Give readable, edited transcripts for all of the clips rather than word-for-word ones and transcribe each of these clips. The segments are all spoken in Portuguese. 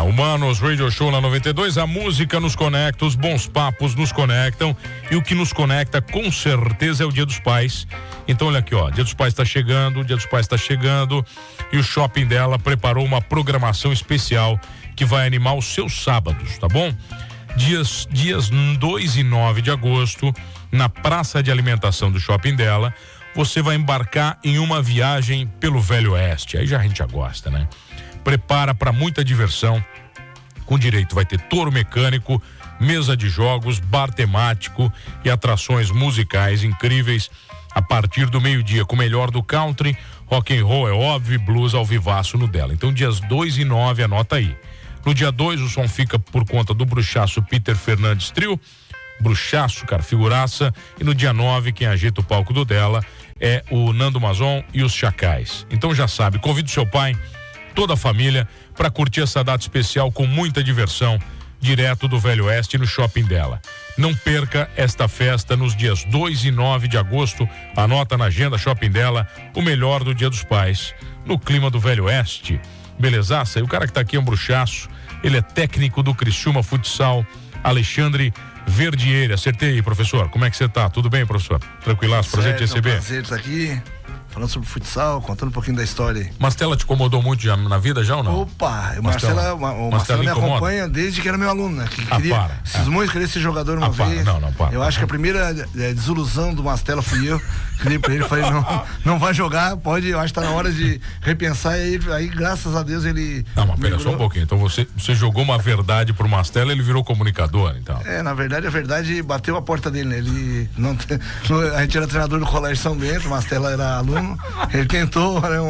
Humanos Radio Show na 92, a música nos conecta, os bons papos nos conectam e o que nos conecta com certeza é o Dia dos Pais. Então olha aqui, ó, Dia dos Pais está chegando, e o Shopping Dela preparou uma programação especial que vai animar os seus sábados, tá bom? Dias 2 e 9 de agosto, na praça de alimentação do Shopping Dela, você vai embarcar em uma viagem pelo Velho Oeste. Aí a gente já gosta, né? Prepara para muita diversão, com direito vai ter touro mecânico, mesa de jogos, bar temático e atrações musicais incríveis a partir do meio-dia, com o melhor do country, rock and roll, é óbvio, e blues ao vivaço no Dela. Então dias 2 e 9, anota aí. No dia 2 o som fica por conta do bruxaço Peter Fernandes Trio, bruxaço, cara, figuraça, e no dia 9 quem agita o palco do Dela é o Nando Mazon e os Chacais. Então já sabe, convide o seu pai, toda a família, para curtir essa data especial com muita diversão, direto do Velho Oeste no Shopping Dela. Não perca esta festa nos dias 2 e 9 de agosto, anota na agenda Shopping Dela, o melhor do Dia dos Pais, no clima do Velho Oeste. Belezaça? E o cara que tá aqui é um bruxaço, ele é técnico do Criciúma Futsal, Alexandre Verdiere. Acertei aí, professor, como é que você tá? Tudo bem, professor? Tranquilaço, prazer te receber. Prazer estar aqui, falando sobre futsal, contando um pouquinho da história aí. Mastella te incomodou muito já na vida, já ou não? Opa, o Mastella me acompanha desde que era meu aluno, né? Que queria ser jogador uma vez. Eu acho que a primeira desilusão do Mastella fui eu. Falei pra ele, não vai jogar, pode, eu acho que tá na hora de repensar, e aí graças a Deus ele... Não, mas pera só um pouquinho, então você jogou uma verdade pro Mastella, ele virou comunicador, então. Na verdade, a verdade bateu a porta dele, né? Ele a gente era treinador do Colégio São Bento, o Mastella era aluno, ele tentou, né,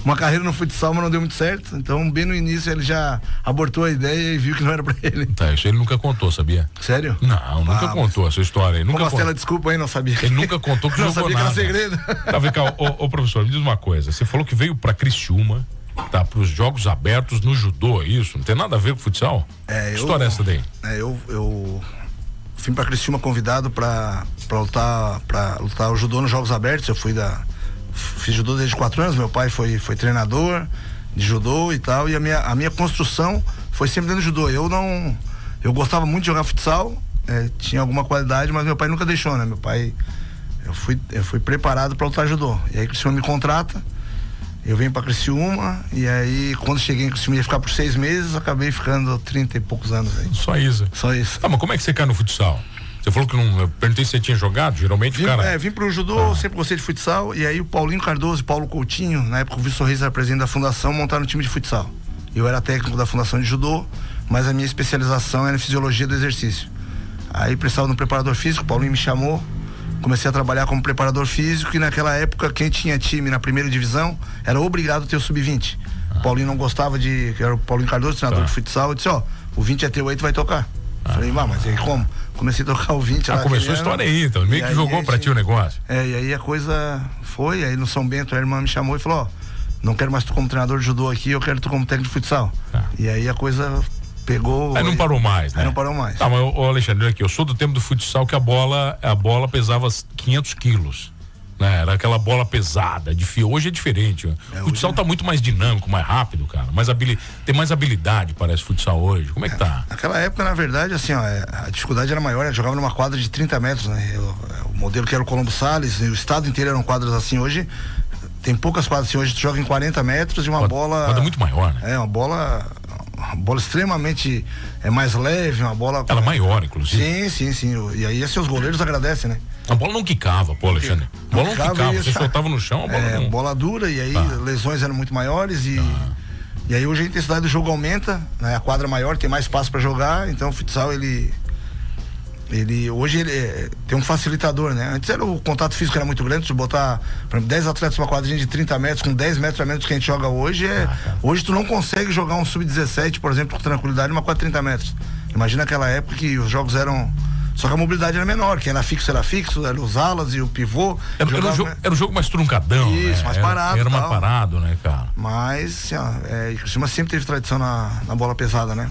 uma carreira no futsal, mas não deu muito certo, então bem no início ele já abortou a ideia e viu que não era pra ele. Tá, isso ele nunca contou, sabia? Sério? Não, nunca contou essa história aí. Ô Mastella, desculpa aí, não sabia. Ele nunca contou que não jogou sabia nada. Que era segredo. Tá, vem cá, ô professor, me diz uma coisa, você falou que veio pra Criciúma, tá, pros Jogos Abertos no judô, isso? Não tem nada a ver com futsal? Que história é essa daí? Eu vim pra Criciúma convidado pra lutar o judô nos Jogos Abertos. Eu fiz judô desde 4 anos, meu pai foi treinador de judô e tal, e a minha construção foi sempre dentro do judô. Eu gostava muito de jogar futsal, tinha alguma qualidade, mas meu pai nunca deixou, né? Meu pai, eu fui preparado para lutar judô, e aí Criciúma me contrata, eu venho pra Criciúma, e aí quando cheguei em Criciúma ia ficar por 6 meses, acabei ficando 30 e poucos anos aí. Só isso? Só isso. Ah, mas como é que você cai no futsal? Você falou que não. Eu perguntei se você tinha jogado, geralmente vim pro judô, sempre gostei de futsal, e aí o Paulinho Cardoso e Paulo Coutinho, na época o Vitor Reis era presidente da fundação, montaram um time de futsal. Eu era técnico da fundação de judô, mas a minha especialização era em fisiologia do exercício. Aí precisava de um preparador físico, o Paulinho me chamou, comecei a trabalhar como preparador físico, e naquela época quem tinha time na primeira divisão era obrigado a ter o sub-20. O Paulinho não gostava que era o Paulinho Cardoso, treinador de futsal, eu disse, o 20 é teu aí, tu vai tocar. Falei, mas aí como? Comecei a tocar o 20 lá. Começou a história aí, então, meio que jogou pra ti o negócio. E aí a coisa foi, aí no São Bento a irmã me chamou e falou, não quero mais tu como treinador de judô aqui, eu quero tu como técnico de futsal. E aí a coisa pegou. Aí não parou mais, né? Aí não parou mais. Tá, mas Alexandre, aqui, eu sou do tempo do futsal que a bola pesava 500 quilos. Né? Era aquela bola pesada, de fio. Hoje é diferente. O futsal tá muito mais dinâmico, mais rápido, cara. Tem mais habilidade, parece, futsal hoje. Como é que tá? Naquela época, na verdade, assim, a dificuldade era maior, né? Jogava numa quadra de 30 metros, né? O modelo que era o Colombo Salles, o estado inteiro eram quadras assim. Hoje, tem poucas quadras assim. Hoje tu joga em 40 metros e uma bola... Quadra muito maior, né? Uma bola extremamente mais leve, uma bola... Ela maior, inclusive. Sim. E aí, assim, os goleiros agradecem, né? A bola não quicava, pô, Alexandre. A bola não quicava, você soltava no chão, a bola não... bola dura, e aí lesões eram muito maiores, e aí hoje a intensidade do jogo aumenta, né? A quadra maior, tem mais espaço para jogar, então o futsal, hoje ele tem um facilitador, né? Antes o contato físico era muito grande, se botar, por exemplo, 10 atletas numa quadrinha de 30 metros, com 10 metros a menos que a gente joga hoje, hoje tu não consegue jogar um sub-17, por exemplo, com tranquilidade, numa quadra de 30 metros. Imagina aquela época que os jogos eram... Só que a mobilidade era menor, quem era fixo, eram os alas e o pivô. Era um jogo mais truncadão. Isso, né? Mais parado. Era mais parado, né, cara? Mas, Criciúma sempre teve tradição na bola pesada, né?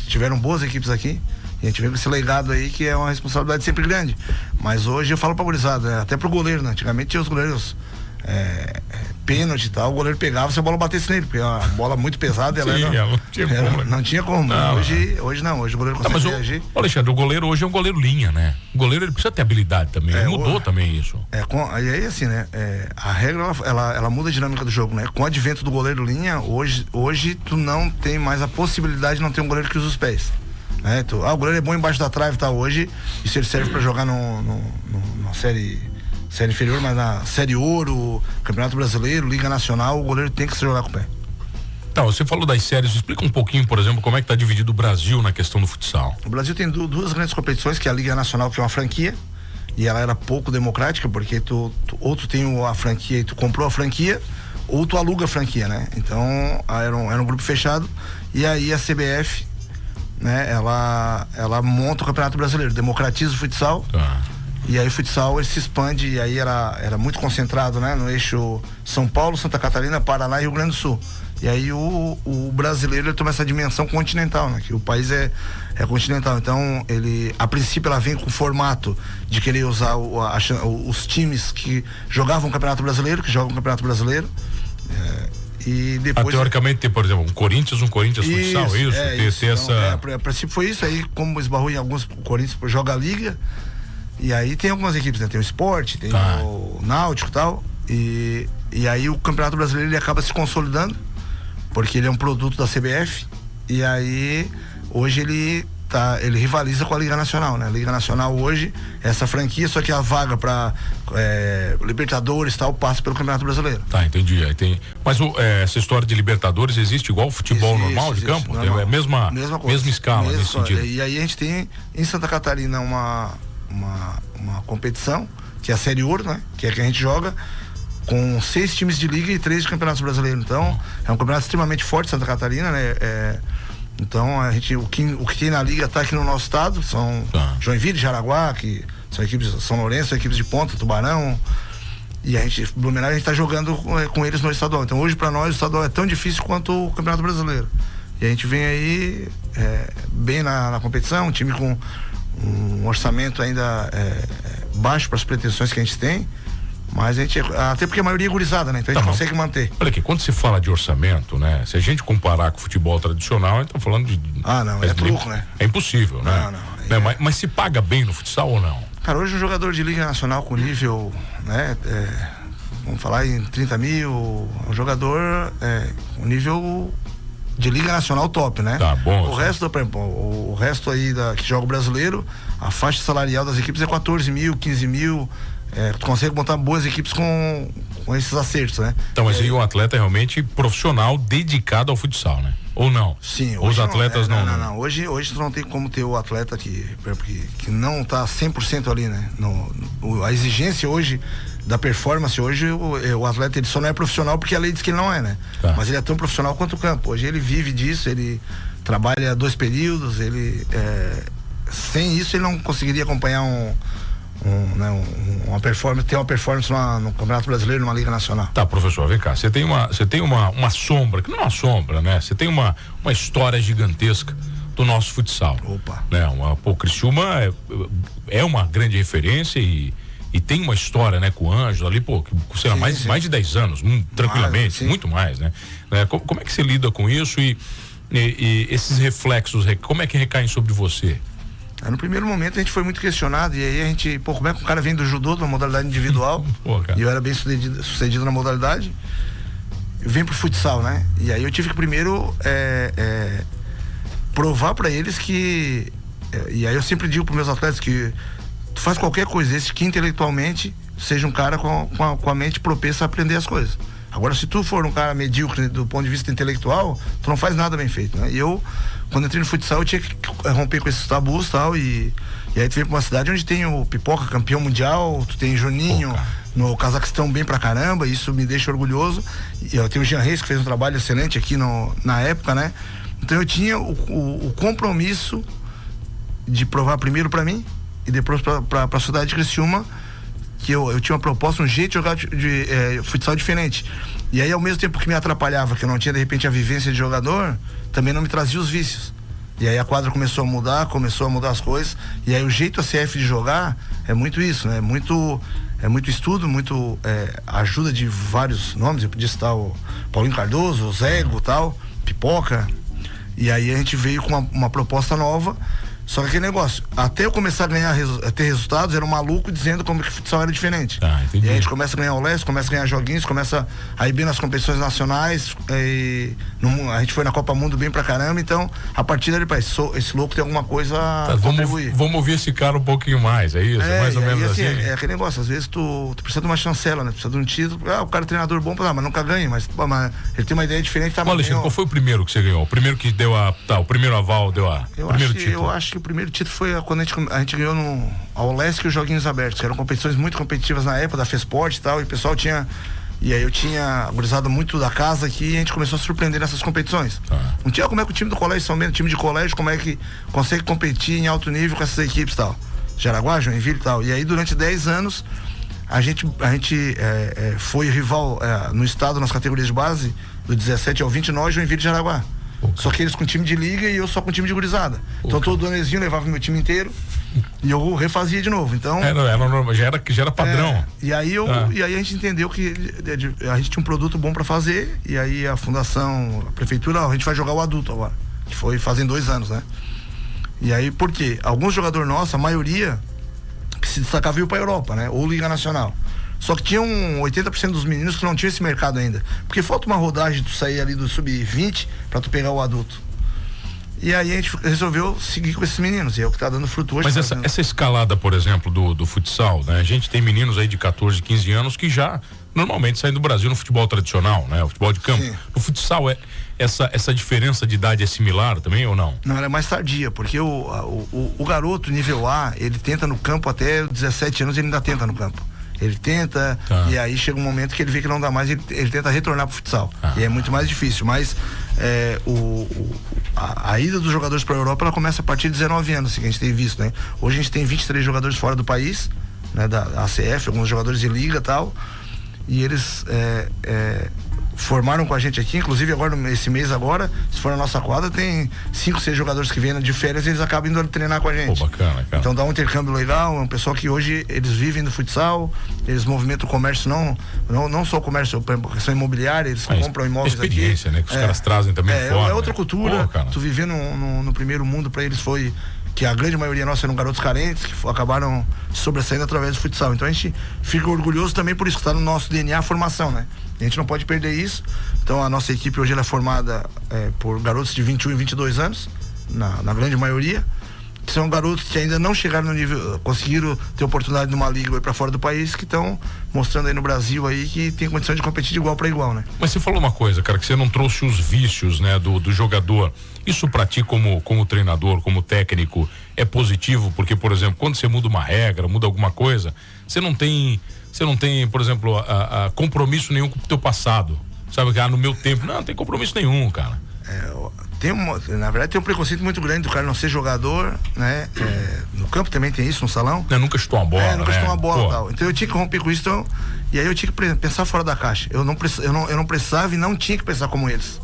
Tiveram boas equipes aqui, e a gente vê com esse legado aí, que é uma responsabilidade sempre grande. Mas hoje eu falo pra gurizada, até pro goleiro, né? Antigamente tinha os goleiros pênalti e tal, o goleiro pegava se a bola batesse nele, porque é uma bola muito pesada, não tinha como. Não, hoje não, hoje o goleiro consegue reagir. Alexandre, o goleiro hoje é um goleiro linha, né? O goleiro ele precisa ter habilidade também, mudou também isso. E aí assim, né, a regra ela muda a dinâmica do jogo, né? Com o advento do goleiro linha, hoje tu não tem mais a possibilidade de não ter um goleiro que usa os pés. O goleiro é bom embaixo da trave, tá, hoje, isso ele serve pra jogar numa série inferior, mas na Série Ouro, Campeonato Brasileiro, Liga Nacional, o goleiro tem que se jogar com o pé. Tá, você falou das séries, explica um pouquinho, por exemplo, como é que tá dividido o Brasil na questão do futsal. O Brasil tem duas grandes competições, que é a Liga Nacional, que é uma franquia, e ela era pouco democrática, porque ou tu tem a franquia e tu comprou a franquia, ou tu aluga a franquia, né? Então, era um grupo fechado, e aí a CBF, né, ela monta o Campeonato Brasileiro, democratiza o futsal. Tá. E aí o futsal ele se expande, e aí era muito concentrado, né, no eixo São Paulo, Santa Catarina, Paraná e Rio Grande do Sul. E aí o brasileiro ele toma essa dimensão continental, né, que o país é continental. Então a princípio ela vem com o formato de querer usar os times que jogavam o Campeonato Brasileiro, que jogam o Campeonato Brasileiro. E depois, teoricamente tem, por exemplo, um Corinthians futsal, a princípio foi isso, aí como esbarrou em alguns, o Corinthians joga a Liga. E aí tem algumas equipes, né? Tem o Sport, tem o Náutico e tal. E aí o Campeonato Brasileiro ele acaba se consolidando, porque ele é um produto da CBF. E aí hoje ele rivaliza com a Liga Nacional, né? A Liga Nacional hoje é essa franquia, só que a vaga para Libertadores e tal passa pelo Campeonato Brasileiro. Tá, entendi. Aí mas essa história de Libertadores existe igual o futebol normal de campo? Normal. É a mesma escala nesse sentido. E aí a gente tem em Santa Catarina uma competição, que é a Série Ouro, né? Que é que a gente joga com 6 times de liga e 3 de campeonatos brasileiros. Então, é um campeonato extremamente forte, Santa Catarina, né? Então, o que tem na liga tá aqui no nosso estado, são Joinville, Jaraguá, que são equipes, São Lourenço, são equipes de ponta, Tubarão, e Blumenau, a gente tá jogando com eles no estadual. Então, hoje pra nós o estadual é tão difícil quanto o Campeonato Brasileiro. E a gente vem aí bem na competição, um time com um orçamento ainda baixo para as pretensões que a gente tem, mas a gente, até porque a maioria é gurizada, né? Então a gente consegue manter. Olha aqui, quando se fala de orçamento, né? Se a gente comparar com o futebol tradicional, a gente tá falando de... não, é truco, né? É impossível, né? Mas se paga bem no futsal ou não? Cara, hoje um jogador de Liga Nacional com nível, né? Vamos falar em 30 mil, um jogador com nível de Liga Nacional top, né? Tá bom. O resto aí que joga o brasileiro, a faixa salarial das equipes é 14 mil, 15 mil. Tu consegue montar boas equipes com esses acertos, né? Então, mas aí o atleta é realmente profissional, dedicado ao futsal, né? Ou não? Sim. Os atletas não. Hoje tu não tem como ter o atleta que não tá 100% ali, né? A exigência hoje da performance, hoje o atleta ele só não é profissional porque a lei diz que ele não é, né? Tá. Mas ele é tão profissional quanto o campo. Hoje ele vive disso, ele trabalha 2 períodos, sem isso ele não conseguiria acompanhar uma performance, ter uma performance no Campeonato Brasileiro, numa Liga Nacional. Tá, professor, vem cá, você tem uma sombra, que não é uma sombra, né? Você tem uma história gigantesca do nosso futsal. Opa. Né? O Criciúma é uma grande referência e tem uma história, né, com o Ângelo ali, sei lá, mais de 10 anos, tranquilamente, muito mais, né? Como é que você lida com isso e esses reflexos, como é que recaem sobre você? No primeiro momento a gente foi muito questionado, e aí a gente, como é que o cara vem do judô, da modalidade individual, e eu era bem sucedido na modalidade, eu venho pro futsal, né? E aí eu tive que primeiro provar para eles que, e aí eu sempre digo pros meus atletas que tu faz qualquer coisa desse que intelectualmente seja um cara com a mente propensa a aprender as coisas. Agora, se tu for um cara medíocre do ponto de vista intelectual, tu não faz nada bem feito, né? E eu, quando entrei no futsal, eu tinha que romper com esses tabus e tal, e aí tu vem pra uma cidade onde tem o Pipoca, campeão mundial, tu tem Juninho, no Cazaquistão bem pra caramba, isso me deixa orgulhoso. E eu tenho o Jean Reis, que fez um trabalho excelente aqui na época, né? Então eu tinha o compromisso de provar primeiro pra mim, e depois pra cidade de Criciúma, que eu tinha uma proposta, um jeito de jogar de futsal diferente. E aí, ao mesmo tempo que me atrapalhava, que eu não tinha de repente a vivência de jogador, também não me trazia os vícios. E aí a quadra começou a mudar as coisas, e aí o jeito ACF de jogar é muito isso, né? muito estudo, muito ajuda de vários nomes. Eu podia citar o Paulinho Cardoso, o Zego, tal, Pipoca. E aí a gente veio com uma proposta nova. Só que aquele negócio, até eu começar a ter resultados, era um maluco dizendo como que o futsal era diferente. Ah, e aí a gente começa a ganhar o leste, começa a ganhar joguinhos, começa a ir bem nas competições nacionais, a gente foi na Copa Mundo bem pra caramba, então a partir dali, esse louco tem alguma coisa a contribuir. Vamos ouvir esse cara um pouquinho mais, é isso? Mais ou menos assim? É aquele negócio, às vezes tu precisa de uma chancela, né? Precisa de um título, o cara é treinador bom, mas nunca ganha, mas ele tem uma ideia diferente. Alexandre, qual foi o primeiro que você ganhou? O primeiro que deu o primeiro aval, título? Eu acho que o primeiro título foi quando a gente ganhou ao Leste e os Joguinhos Abertos, que eram competições muito competitivas na época, da FESPORT e tal, e o pessoal tinha. E aí eu tinha gurizada muito da casa aqui e a gente começou a surpreender nessas competições. Não tinha como é que o time do Colégio São Bento, time de colégio, como é que consegue competir em alto nível com essas equipes e tal. Jaraguá, Joinville e tal. E aí durante 10 anos a gente foi rival no estado, nas categorias de base, do 17 ao 20, nós, Joinville e Jaraguá. Só que eles com time de liga e eu só com time de gurizada. Então todo anezinho levava meu time inteiro e eu refazia de novo. Então era normal, já era padrão. E aí a gente entendeu que a gente tinha um produto bom para fazer, e aí a fundação, a prefeitura, a gente vai jogar o adulto agora, que foi fazem 2 anos, né? E aí por quê? Alguns jogadores nossos, a maioria que se destacava veio para Europa, né? Ou Liga Nacional. Só que tinham 80% dos meninos que não tinham esse mercado ainda. Porque falta uma rodagem de tu sair ali do sub-20 pra tu pegar o adulto. E aí a gente resolveu seguir com esses meninos, e é o que tá dando fruto hoje. Mas essa escalada, por exemplo, do futsal, né? A gente tem meninos aí de 14, 15 anos que já normalmente saem do Brasil no futebol tradicional, né? O futebol de campo. Sim. No futsal, essa diferença de idade é similar também ou não? Não, ela é mais tardia, porque o garoto nível A, ele tenta no campo até 17 anos, ele ainda tenta no campo. Ele tenta, e aí chega um momento que ele vê que não dá mais, ele tenta retornar pro futsal. E é muito mais difícil, mas a ida dos jogadores para a Europa, ela começa a partir de 19 anos, assim, que a gente tem visto, né? Hoje a gente tem 23 jogadores fora do país, né, da ACF, alguns jogadores de liga e tal, e eles formaram com a gente aqui, inclusive agora, esse mês agora, se for na nossa quadra, tem 5, 6 jogadores que vêm de férias e eles acabam indo treinar com a gente. Pô, bacana, cara. Então dá um intercâmbio legal, é um pessoal que hoje eles vivem do futsal, eles movimentam o comércio, não só o comércio, questão imobiliária, eles compram imóveis aqui. Experiência, né, que os caras trazem também fora. É outra cultura. Pô, tu viver no primeiro mundo, pra eles foi que a grande maioria nossa eram garotos carentes que acabaram sobressaindo através do futsal. Então a gente fica orgulhoso também por isso, que está no nosso DNA a formação, né? A gente não pode perder isso. Então a nossa equipe hoje ela é formada por garotos de 21 e 22 anos, na grande maioria, que são garotos que ainda não chegaram no nível, conseguiram ter oportunidade numa liga para fora do país, que estão mostrando aí no Brasil aí que tem condição de competir de igual para igual, né? Mas você falou uma coisa, cara, que você não trouxe os vícios, né, do jogador. Isso pra ti como treinador, como técnico, é positivo? Porque, por exemplo, quando você muda uma regra, muda alguma coisa, você não tem, por exemplo, compromisso nenhum com o teu passado. Sabe, que no meu tempo, não tem compromisso nenhum, cara. Na verdade tem um preconceito muito grande do cara não ser jogador, né? No campo também tem isso, no salão. Nunca chutou uma bola, nunca chutou uma bola e tal. Então eu tinha que romper com isso, e aí eu tinha que pensar fora da caixa. Eu não precisava e não tinha que pensar como eles.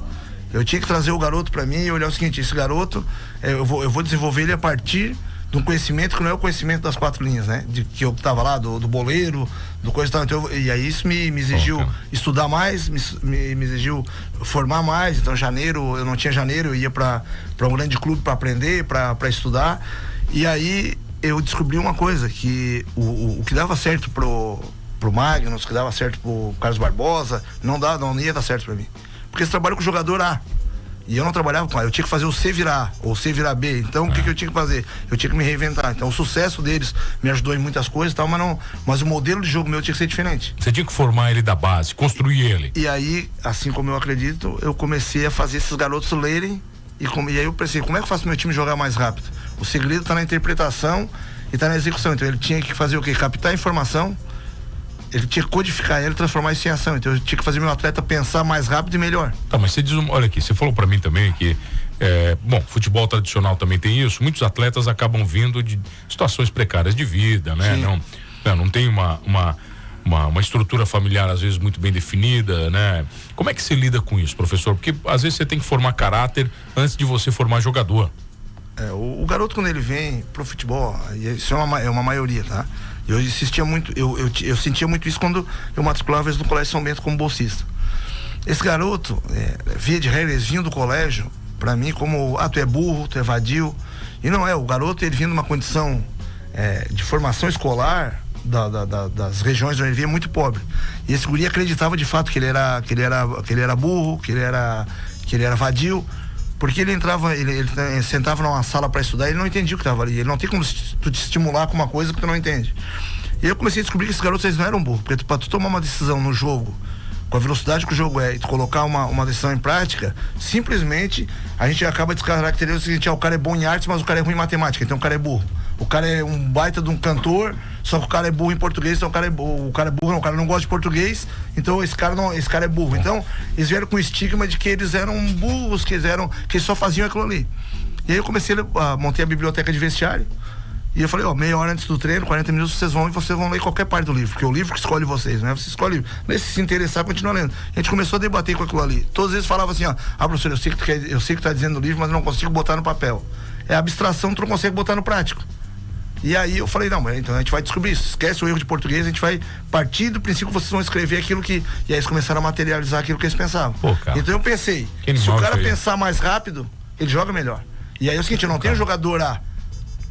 Eu tinha que trazer o garoto pra mim e olhar o seguinte: esse garoto, eu vou desenvolver ele a partir de um conhecimento que não é o conhecimento das 4 linhas, né? De que eu tava lá, do boleiro, do coisa e tal. Então, e aí isso me exigiu estudar mais, me exigiu formar mais. Então janeiro, eu não tinha janeiro, eu ia pra um grande clube pra aprender, pra estudar. E aí eu descobri uma coisa, que o que dava certo pro Magnus, que dava certo pro Carlos Barbosa, não ia dar certo pra mim. Porque eles trabalham com o jogador A. E eu não trabalhava com A, eu tinha que fazer o C virar A, ou C virar B. Então o que eu tinha que fazer? Eu tinha que me reinventar. Então o sucesso deles me ajudou em muitas coisas e tal, mas o modelo de jogo meu tinha que ser diferente. Você tinha que formar ele da base, construir ele. E aí, assim como eu acredito, eu comecei a fazer esses garotos lerem, e aí eu pensei, como é que eu faço meu time jogar mais rápido? O segredo tá na interpretação e tá na execução. Então ele tinha que fazer o quê? Captar a informação, ele tinha que codificar ela e transformar isso em ação. Então eu tinha que fazer meu atleta pensar mais rápido e melhor. Tá, mas você diz, olha aqui, você falou pra mim também que futebol tradicional também tem isso. Muitos atletas acabam vindo de situações precárias de vida, né? Não tem uma estrutura familiar às vezes muito bem definida, né? Como é que você lida com isso, professor? Porque às vezes você tem que formar caráter antes de você formar jogador. O garoto, quando ele vem pro futebol, isso é uma maioria, tá? Eu insistia muito, eu sentia muito isso quando eu matriculava eles no Colégio São Bento como bolsista. Esse garoto, via de regra, eles vinham do colégio, pra mim, como, tu é burro, tu é vadio. E não é, o garoto, ele vinha numa condição de formação escolar das regiões onde ele vinha muito pobre. E esse guri acreditava de fato que ele era burro, que ele era vadio, porque ele entrava, ele sentava numa sala para estudar e ele não entendia o que estava ali. Ele não tem como tu te estimular com uma coisa que tu não entende. E eu comecei a descobrir que esses garotos, eles não eram burros, porque pra tu tomar uma decisão no jogo, com a velocidade que o jogo e tu colocar uma decisão em prática, simplesmente a gente acaba descaracterizando o seguinte: o cara é bom em artes, mas o cara é ruim em matemática, então o cara é burro. O cara é um baita de um cantor, só que o cara é burro em português, então o cara é burro, o cara não gosta de português, então esse cara é burro. Então, eles vieram com o estigma de que eles eram burros, que eles só faziam aquilo ali. E aí eu comecei a montar a biblioteca de vestiário. E eu falei, meia hora antes do treino, 40 minutos, vocês vão ler qualquer parte do livro, porque é o livro que escolhe vocês, né? Você escolhe o livro. Lê, se interessar, continua lendo. A gente começou a debater com aquilo ali. Todas as vezes falava assim, professor, eu sei que tá dizendo no livro, mas eu não consigo botar no papel. É abstração, tu não consegue botar no prático. E aí eu falei, não, então a gente vai descobrir isso. Esquece o erro de português, a gente vai partir do princípio que vocês vão escrever aquilo que... E aí eles começaram a materializar aquilo que eles pensavam. Então eu pensei, se o cara pensar mais rápido, ele joga melhor. E aí é o seguinte, eu não tenho jogador A,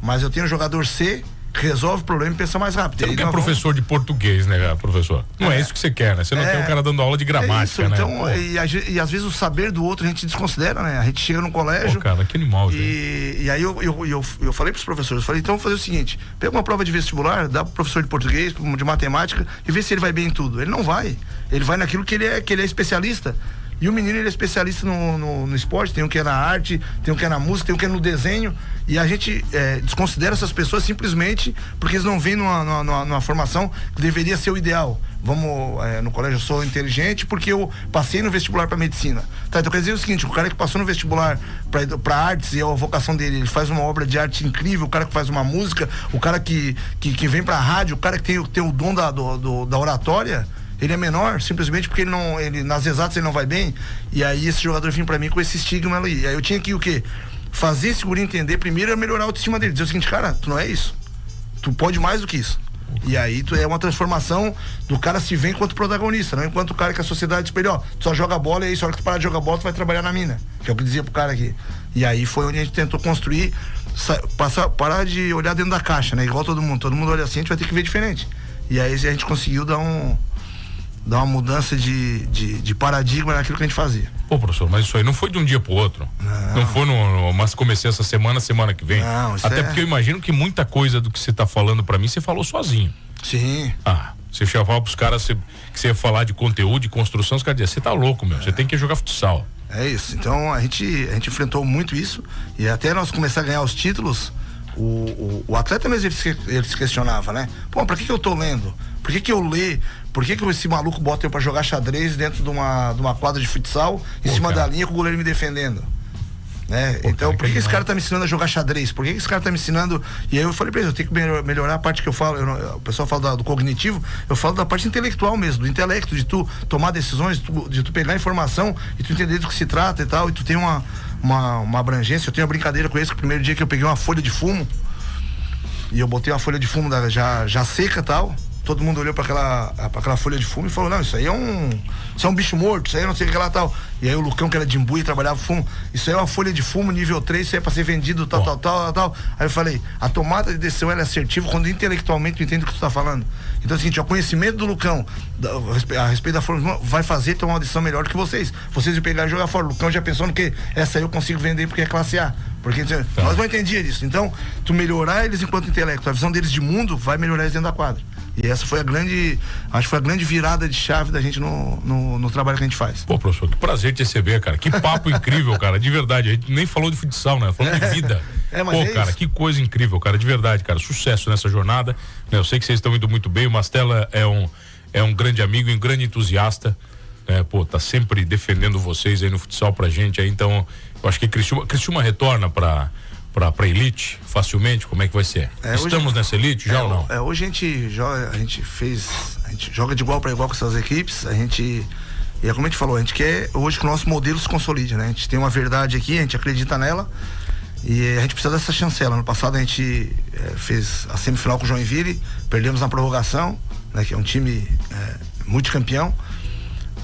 mas eu tenho jogador C, que resolve o problema e pensa mais rápido. Você não quer professor de português, né, professor? Não é isso que você quer, né? Você não quer um cara dando aula de gramática, né? Então, e às vezes o saber do outro a gente desconsidera, né? A gente chega no colégio... cara, que animal, gente. E aí eu falei pros professores, então vamos fazer o seguinte, pega uma prova de vestibular, dá pro professor de português, de matemática, e vê se ele vai bem em tudo. Ele não vai. Ele vai naquilo que ele é especialista. E o menino, ele é especialista no esporte, tem um que é na arte, tem um que é na música, tem um que é no desenho, e a gente desconsidera essas pessoas simplesmente porque eles não vêm numa formação que deveria ser o ideal. No colégio eu sou inteligente porque eu passei no vestibular para medicina. Então quer dizer o seguinte, o cara que passou no vestibular para artes, e a vocação dele, ele faz uma obra de arte incrível, o cara que faz uma música, o cara que vem pra rádio, o cara que tem o dom da oratória, ele é menor, simplesmente porque ele nas exatas ele não vai bem. E aí esse jogador vinha pra mim com esse estigma ali. E aí eu tinha que o quê? Fazer esse guri entender primeiro é melhorar a autoestima dele. Dizer o seguinte, cara, tu não é isso. Tu pode mais do que isso. E aí é uma transformação do cara se ver enquanto protagonista, não enquanto o cara que a sociedade espelhou, tu só joga bola e é isso, a hora que tu parar de jogar bola tu vai trabalhar na mina, que é o que dizia pro cara aqui. E aí foi onde a gente tentou construir, parar de olhar dentro da caixa, né? Igual todo mundo olha assim, a gente vai ter que ver diferente. E aí a gente conseguiu dar uma mudança de paradigma naquilo que a gente fazia. Pô, professor, mas isso aí não foi de um dia pro outro. Não foi mas comecei essa semana que vem. Não, até porque eu imagino que muita coisa do que você tá falando pra mim, você falou sozinho. Sim. Você chamava pros caras que você ia falar de conteúdo, de construção, os caras diziam, você tá louco, meu, você tem que jogar futsal. É isso, então a gente enfrentou muito isso, e até nós começar a ganhar os títulos, o atleta mesmo ele se questionava, né? Pô, pra que eu tô lendo? Por que eu leio? Por que esse maluco bota eu pra jogar xadrez dentro de uma quadra de futsal, em cima da linha com o goleiro me defendendo? Né? Então, por que esse cara tá me ensinando a jogar xadrez? Por que esse cara tá me ensinando? E aí eu falei pra ele, eu tenho que melhorar a parte que eu falo. O pessoal fala do cognitivo, eu falo da parte intelectual mesmo, do intelecto, de tu tomar decisões, de tu pegar informação e tu entender do que se trata e tal, e tu tem uma abrangência. Eu tenho uma brincadeira com esse, que o primeiro dia que eu peguei uma folha de fumo, e eu botei uma folha de fumo já seca e tal, todo mundo olhou pra aquela folha de fumo e falou, não, isso aí é um bicho morto, isso aí não sei o que lá tal. E aí o Lucão, que era de Imbu e trabalhava fumo, isso aí é uma folha de fumo nível 3, isso aí é pra ser vendido tal. Aí eu falei, a tomada de decisão ela é assertiva quando intelectualmente tu entende o que tu tá falando. Então é o seguinte, o conhecimento do Lucão a respeito da forma vai fazer tomar uma decisão melhor do que vocês iam pegar e jogar fora. O Lucão já pensou no que essa aí eu consigo vender porque é classe A, porque nós não entendíamos disso. Então tu melhorar eles enquanto intelecto, a visão deles de mundo vai melhorar eles dentro da quadra. E essa foi acho que foi a grande virada de chave da gente no trabalho que a gente faz. Pô, professor, que prazer te receber, cara. Que papo incrível, cara. De verdade. A gente nem falou de futsal, né? Falou de vida. Pô, cara, isso. Que coisa incrível, cara. De verdade, cara. Sucesso nessa jornada. Eu sei que vocês estão indo muito bem. O Mastella é um grande amigo e um grande entusiasta. Pô, tá sempre defendendo vocês aí no futsal pra gente. Aí, então, eu acho que Criciúma retorna pra elite facilmente. Como é que vai ser? Estamos hoje, nessa elite já ou não? Hoje a gente joga de igual para igual com essas equipes. E é como a gente falou, a gente quer hoje que o nosso modelo se consolide, né? A gente tem uma verdade aqui, a gente acredita nela E a gente precisa dessa chancela. No passado a gente fez a semifinal com o Joinville, perdemos na prorrogação, né, que é um time multicampeão.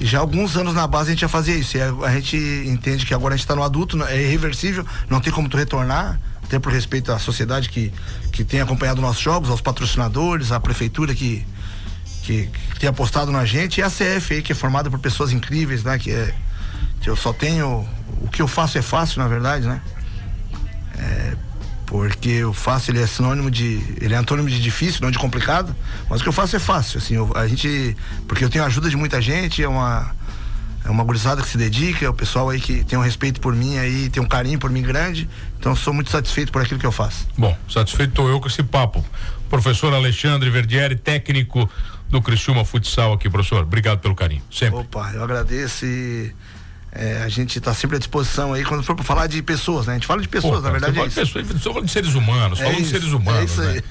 E já há alguns anos na base a gente já fazia isso. E a gente entende que agora a gente está no adulto, é irreversível, não tem como tu retornar, até por respeito à sociedade que tem acompanhado nossos jogos, aos patrocinadores, à prefeitura que tem apostado na gente, e a CF aí, que é formada por pessoas incríveis, né? Que eu só tenho. O que eu faço é fácil, na verdade, né? Porque o fácil, ele é antônimo de difícil, não de complicado, mas o que eu faço é fácil, assim, porque eu tenho a ajuda de muita gente, é uma gurizada que se dedica, é o pessoal aí que tem um respeito por mim aí, tem um carinho por mim grande, então eu sou muito satisfeito por aquilo que eu faço. Bom, satisfeito estou eu com esse papo. Professor Alexandre Verdieri, técnico do Criciúma Futsal aqui, professor, obrigado pelo carinho, sempre. Opa, eu agradeço e a gente está sempre à disposição aí quando for para falar de pessoas, né? A gente fala de pessoas, na verdade é isso. Estou falando de seres humanos, falando de seres humanos, isso aí. Né?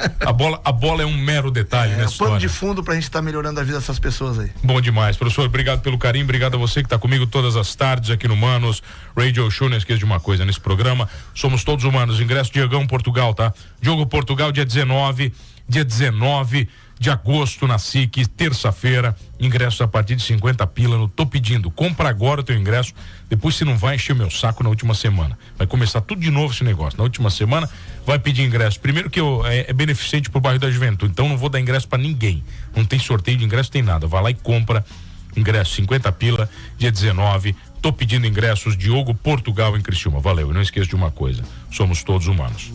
A bola é um mero detalhe nessa história. Pano de fundo pra gente estar melhorando a vida dessas pessoas aí. Bom demais, professor, obrigado pelo carinho, obrigado a você que está comigo todas as tardes aqui no Manos Radio Show. Não esqueça de uma coisa, nesse programa somos todos humanos. Ingresso Diegão Portugal, tá? Diogo Portugal, dia 19 de agosto na SIC, terça-feira, ingressos a partir de 50 pila, no Tô Pedindo. Compra agora o teu ingresso, depois você não vai encher o meu saco na última semana. Vai começar tudo de novo esse negócio. Na última semana vai pedir ingresso. Primeiro que é beneficente pro bairro da Juventude, então não vou dar ingresso para ninguém. Não tem sorteio de ingresso, tem nada. Vai lá e compra ingresso, 50 pila, dia 19. Tô Pedindo ingressos, Diogo Portugal em Criciúma. Valeu, e não esqueça de uma coisa, somos todos humanos.